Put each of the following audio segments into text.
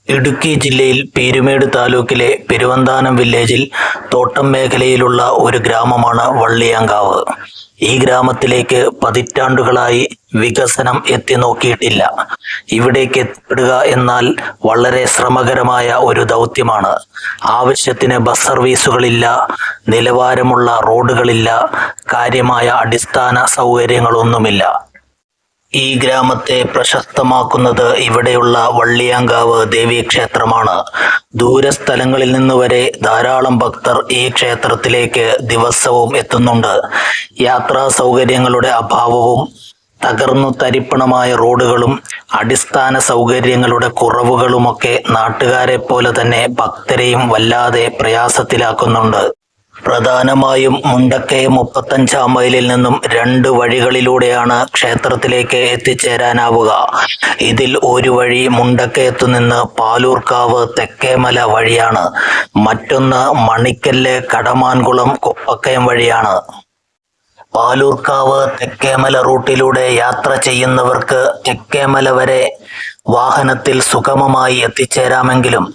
ഇടുക്കി ജില്ലയിൽ പീരുമേട് താലൂക്കിലെ പെരുവന്താനം വില്ലേജിൽ തോട്ടം മേഖലയിലുള്ള ഒരു ഗ്രാമമാണ് വള്ളിയാങ്കാവ്. ഈ ഗ്രാമത്തിലേക്ക് പതിറ്റാണ്ടുകളായി വികസനം എത്തി നോക്കിയിട്ടില്ല. ഇവിടേക്ക് എത്തിപ്പെടുക എന്നാൽ വളരെ ശ്രമകരമായ ഒരു ദൗത്യമാണ്. ആവശ്യത്തിന് ബസ് സർവീസുകളില്ല, നിലവാരമുള്ള റോഡുകളില്ല, കാര്യമായ അടിസ്ഥാന സൗകര്യങ്ങളൊന്നുമില്ല. ഈ ഗ്രാമത്തെ പ്രശസ്തമാക്കുന്നത് ഇവിടെയുള്ള വള്ളിയാങ്കാവ് ദേവീക്ഷേത്രമാണ്. ദൂരസ്ഥലങ്ങളിൽ നിന്ന് വരെ ധാരാളം ഭക്തർ ഈ ക്ഷേത്രത്തിലേക്ക് ദിവസവും എത്തുന്നുണ്ട്. യാത്രാ സൗകര്യങ്ങളുടെ അഭാവവും തകർന്നു തരിപ്പണമായ റോഡുകളും അടിസ്ഥാന സൗകര്യങ്ങളുടെ കുറവുകളുമൊക്കെ നാട്ടുകാരെ പോലെ തന്നെ ഭക്തരെയും വല്ലാതെ പ്രയാസത്തിലാക്കുന്നുണ്ട്. പ്രധാനമായും മുണ്ടക്കയം 35-ാം മൈലിൽ നിന്നും 2 വഴികളിലൂടെയാണ് ക്ഷേത്രത്തിലേക്ക് എത്തിച്ചേരാനാവുക. ഇതിൽ ഒരു വഴി മുണ്ടക്കയത്തു നിന്ന് പാലൂർക്കാവ് തെക്കേമല വഴിയാണ്. മറ്റൊന്ന് മണിക്കല്ല് കടമാൻകുളം കുപ്പക്കയം വഴിയാണ്. പാലൂർക്കാവ് തെക്കേമല റൂട്ടിലൂടെ യാത്ര ചെയ്യുന്നവർക്ക് തെക്കേമല വരെ വാഹനത്തിൽ സുഗമമായി എത്തിച്ചേരാമെങ്കിലും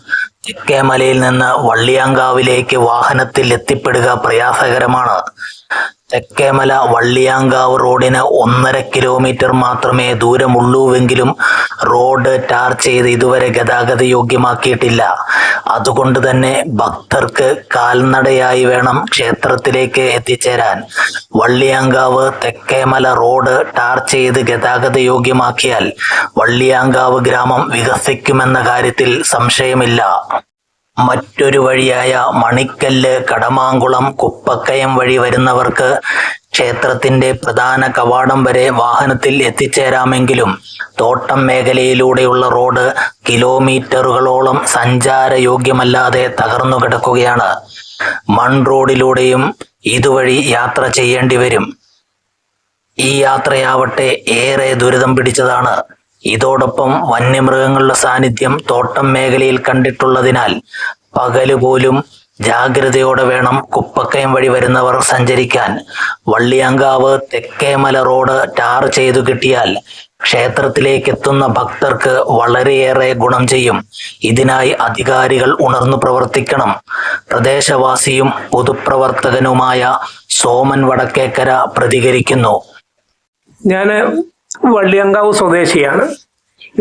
തെക്കേമലയിൽ നിന്ന് വള്ളിയാങ്കാവിലേക്ക് വാഹനത്തിൽ എത്തിപ്പെടുക പ്രയാസകരമാണ്. തെക്കേമല വള്ളിയാങ്കാവ് റോഡിന് 1.5 കിലോമീറ്റർ മാത്രമേ ദൂരമുള്ളൂവെങ്കിലും റോഡ് ടാർ ചെയ്ത് ഇതുവരെ ഗതാഗത യോഗ്യമാക്കിയിട്ടില്ല. അതുകൊണ്ട് തന്നെ ഭക്തർക്ക് കാൽനടയായി വേണം ക്ഷേത്രത്തിലേക്ക് എത്തിച്ചേരാൻ. വള്ളിയാങ്കാവ് തെക്കേമല റോഡ് ടാർ ചെയ്ത് ഗതാഗത യോഗ്യമാക്കിയാൽ വള്ളിയാങ്കാവ് ഗ്രാമം വികസിക്കുമെന്ന കാര്യത്തിൽ സംശയമില്ല. മറ്റൊരു വഴിയായ മണിക്കല്ല് കടമാങ്കുളം കുപ്പക്കയം വഴി വരുന്നവർക്ക് ക്ഷേത്രത്തിന്റെ പ്രധാന കവാടം വരെ വാഹനത്തിൽ എത്തിച്ചേരാമെങ്കിലും തോട്ടം മേഖലയിലൂടെയുള്ള റോഡ് കിലോമീറ്ററുകളോളം സഞ്ചാരയോഗ്യമല്ലാതെ തകർന്നു കിടക്കുകയാണ്. മൺ റോഡിലൂടെയും ഇതുവഴി യാത്ര ചെയ്യേണ്ടി വരും. ഈ യാത്രയാവട്ടെ ഏറെ ദുരിതം പിടിച്ചതാണ്. ഇതോടൊപ്പം വന്യമൃഗങ്ങളുടെ സാന്നിധ്യം തോട്ടം മേഖലയിൽ കണ്ടിട്ടുള്ളതിനാൽ പകല് പോലും ജാഗ്രതയോടെ വേണം കുപ്പക്കയം വഴി വരുന്നവർ സഞ്ചരിക്കാൻ. വള്ളിയാങ്കാവ് തെക്കേമല റോഡ് ടാർ ചെയ്തു കിട്ടിയാൽ ക്ഷേത്രത്തിലേക്ക് എത്തുന്ന ഭക്തർക്ക് വളരെയേറെ ഗുണം ചെയ്യും. ഇതിനായി അധികാരികൾ ഉണർന്നു പ്രവർത്തിക്കണം. പ്രദേശവാസിയും പൊതുപ്രവർത്തകനുമായ സോമൻ വടക്കേക്കര പ്രതികരിക്കുന്നു. ഞാൻ വള്ളിയാങ്കാവ് സ്വദേശിയാണ്.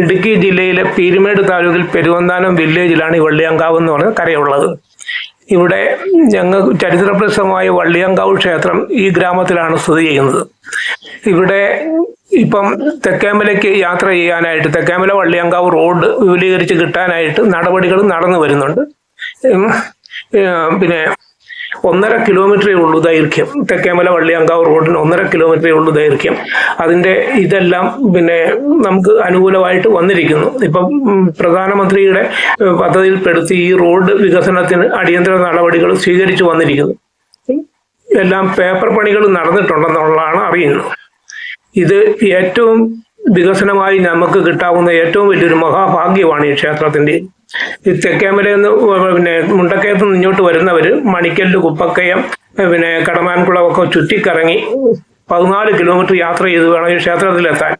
ഇടുക്കി ജില്ലയിലെ പീരുമേട് താലൂക്കിൽ പെരുവന്താനം വില്ലേജിലാണ് ഈ വള്ളിയാങ്കാവ് എന്ന് പറഞ്ഞ കരയുള്ളത്. ഇവിടെ ഞങ്ങൾ ചരിത്രപ്രസിദ്ധമായ വള്ളിയാങ്കാവ് ക്ഷേത്രം ഈ ഗ്രാമത്തിലാണ് സ്ഥിതി ചെയ്യുന്നത്. ഇവിടെ ഇപ്പം തെക്കേമലയ്ക്ക് യാത്ര ചെയ്യാനായിട്ട് തെക്കേമല വള്ളിയാങ്കാവ് റോഡ് വിപുലീകരിച്ച് കിട്ടാനായിട്ട് നടപടികൾ നടന്നു വരുന്നുണ്ട്. പിന്നെ 1.5 കിലോമീറ്ററേ ഉള്ളൂ ദൈർഘ്യം. തെക്കേമല വള്ളിയാങ്കാവ് റോഡിന് 1.5 കിലോമീറ്ററേ ഉള്ളൂ ദൈർഘ്യം. അതിൻ്റെ ഇതെല്ലാം പിന്നെ നമുക്ക് അനുകൂലമായിട്ട് വന്നിരിക്കുന്നു. ഇപ്പം പ്രധാനമന്ത്രിയുടെ പദ്ധതിയിൽപ്പെടുത്തി ഈ റോഡ് വികസനത്തിന് അടിയന്തര നടപടികൾ സ്വീകരിച്ചു വന്നിരിക്കുന്നു. എല്ലാം പേപ്പർ പണികൾ നടന്നിട്ടുണ്ടെന്നുള്ളതാണ് അറിയുന്നത്. ഇത് ഏറ്റവും വികസനമായി നമുക്ക് കിട്ടാവുന്ന ഏറ്റവും വലിയൊരു മഹാഭാഗ്യമാണ് ഈ ക്ഷേത്രത്തിൻ്റെ. ഈ തെക്കേമലയെന്ന് പിന്നെ മുണ്ടക്കയത്ത് നിന്ന് ഇങ്ങോട്ട് വരുന്നവർ മണിക്കല്ല് കുപ്പക്കയം പിന്നെ കടമാൻകുളമൊക്കെ ചുറ്റിക്കറങ്ങി 14 കിലോമീറ്റർ യാത്ര ചെയ്ത് വേണം ഈ ക്ഷേത്രത്തിലെത്താൻ.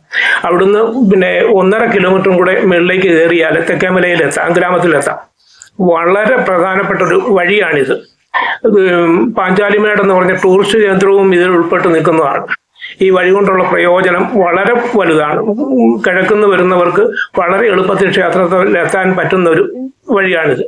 അവിടുന്ന് പിന്നെ 1.5 കിലോമീറ്ററും കൂടെ മുകളിലേക്ക് കയറിയാൽ തെക്കേമലയിലെത്താം, ഗ്രാമത്തിലെത്താം. വളരെ പ്രധാനപ്പെട്ട ഒരു വഴിയാണിത്. പാഞ്ചാലിമേട് എന്ന് പറഞ്ഞ ടൂറിസ്റ്റ് കേന്ദ്രവും ഇതിൽ ഉൾപ്പെട്ട് നിൽക്കുന്നതാണ്. ഈ വഴി കൊണ്ടുള്ള പ്രയോജനം വളരെ വലുതാണ്. കിഴക്കുന്ന് വരുന്നവർക്ക് വളരെ എളുപ്പത്തിൽ ക്ഷേത്രത്തിൽ എത്താൻ പറ്റുന്ന ഒരു വഴിയാണിത്.